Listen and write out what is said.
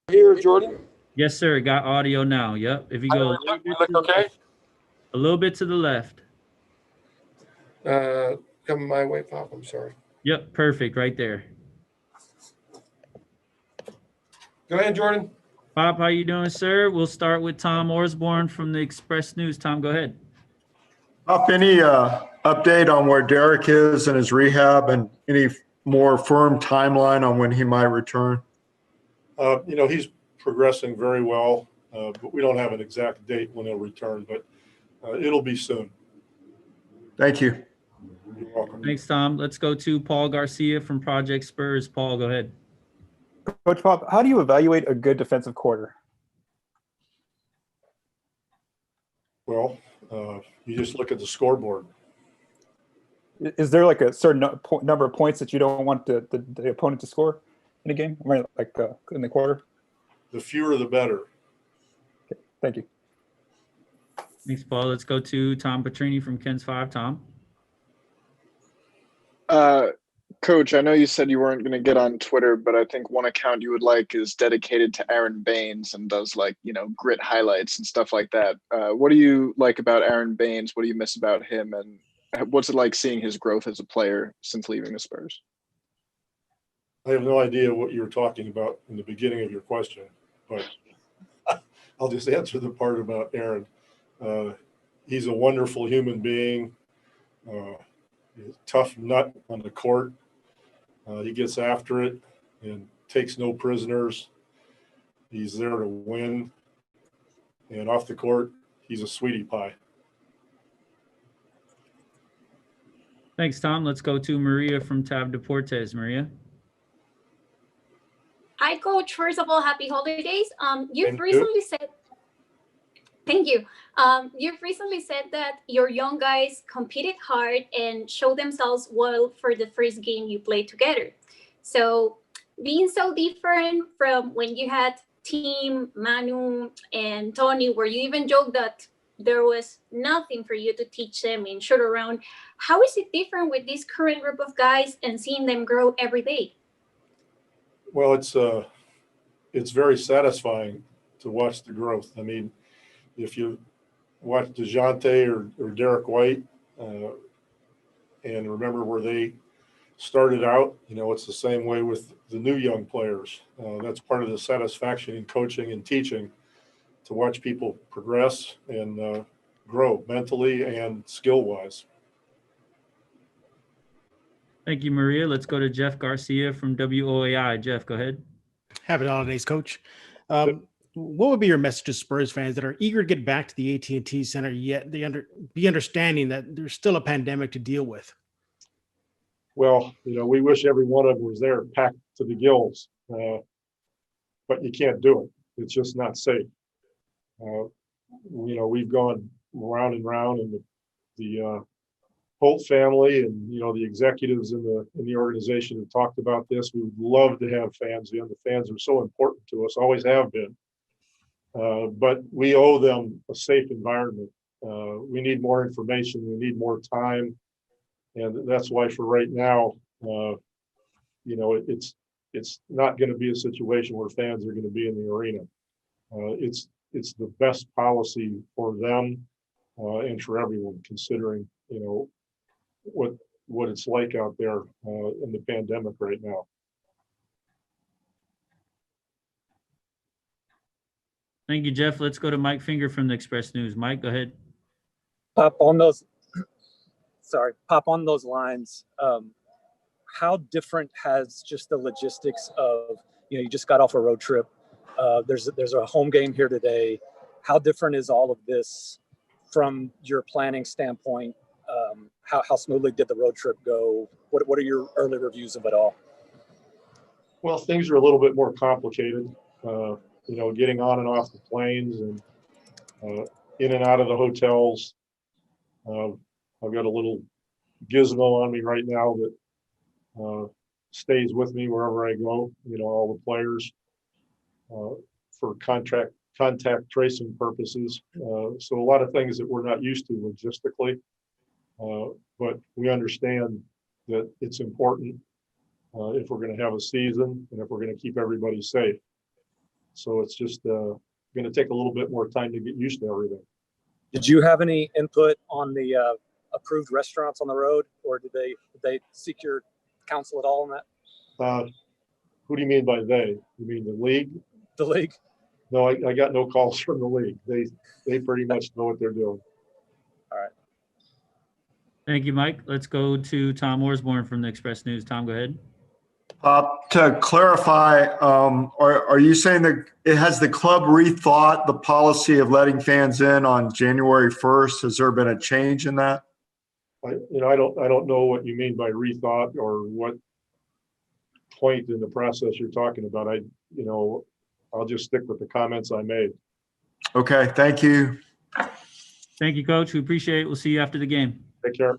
Here, Jordan. Yes, sir. Got audio now. Yep. If you go I look okay. a little bit to the left. Come my way, Pop. I'm sorry. Yep. Perfect. Right there. Go ahead, Jordan. Pop, how you doing, sir? We'll start with Tom Orsborn from the Express News. Tom, go ahead. Up any update on where Derrick is in his rehab and any more firm timeline on when he might return? He's progressing very well, but we don't have an exact date when he'll return, but it'll be soon. Thank you. You're welcome. Thanks, Tom. Let's go to Paul Garcia from Project Spurs. Paul, go ahead. Coach Pop, how do you evaluate a good defensive quarter? Well, you just look at the scoreboard. Is there like a certain number of points that you don't want the opponent to score in a game, right? Like in the quarter? The fewer, the better. Okay. Thank you. Thanks, Paul. Let's go to Tom Petrini from Ken's 5. Tom. Coach, I know you said you weren't going to get on Twitter, but I think one account you would like is dedicated to Aron Baynes and does grit highlights and stuff like that. What do you like about Aron Baynes? What do you miss about him? And what's it like seeing his growth as a player since leaving the Spurs? I have no idea what you were talking about in the beginning of your question, but I'll just answer the part about Aron. He's a wonderful human being, he's a tough nut on the court. He gets after it and takes no prisoners. He's there to win. And off the court, he's a sweetie pie. Thanks, Tom. Let's go to Maria from Tab Deportes. Maria. Hi, Coach. First of all, happy holidays. You've recently said, thank you. You've recently said that your young guys competed hard and showed themselves well for the first game you played together. So being so different from when you had Team, Manu, and Tony, where you even joked that there was nothing for you to teach them in shoot around, how is it different with this current group of guys and seeing them grow every day? Well, it's very satisfying to watch the growth. I mean, if you watch DeJounte or Derrick White and remember where they started out, it's the same way with the new young players. That's part of the satisfaction in coaching and teaching, to watch people progress and grow mentally and skill-wise. Thank you, Maria. Let's go to Jeff Garcia from WOAI. Jeff, go ahead. Happy holidays, Coach. What would be your message to Spurs fans that are eager to get back to the AT&T Center, yet they be understanding that there's still a pandemic to deal with? Well, we wish every one of them was there packed to the gills, but you can't do it. It's just not safe. We've gone round and round, and the Holt family and the executives in the organization have talked about this. We would love to have fans in. The fans are so important to us, always have been. But we owe them a safe environment. We need more information. We need more time, and that's why for right now, it's not going to be a situation where fans are going to be in the arena. It's the best policy for them and for everyone, considering what it's like out there in the pandemic right now. Thank you, Jeff. Let's go to Mike Finger from the Express News. Mike, go ahead. Pop on those lines. How different has just the logistics of, you just got off a road trip. There's a home game here today. How different is all of this from your planning standpoint? How smoothly did the road trip go? What are your early reviews of it all? Well, things are a little bit more complicated. Getting on and off the planes and in and out of the hotels. I've got a little gizmo on me right now that stays with me wherever I go, all the players for contact tracing purposes. So a lot of things that we're not used to logistically, but we understand that it's important if we're going to have a season and if we're going to keep everybody safe. So it's just going to take a little bit more time to get used to everything. Did you have any input on the approved restaurants on the road, or did they seek your counsel at all on that? Who do you mean by they? You mean the league? The league? No, I got no calls from the league. They pretty much know what they're doing. All right. Thank you, Mike. Let's go to Tom Orsborn from the Express News. Tom, go ahead. To clarify, are you saying that has the club rethought the policy of letting fans in on January 1st? Has there been a change in that? I don't know what you mean by rethought or what point in the process you're talking about. I'll just stick with the comments I made. Okay, thank you. Thank you, Coach. We appreciate it. We'll see you after the game. Take care.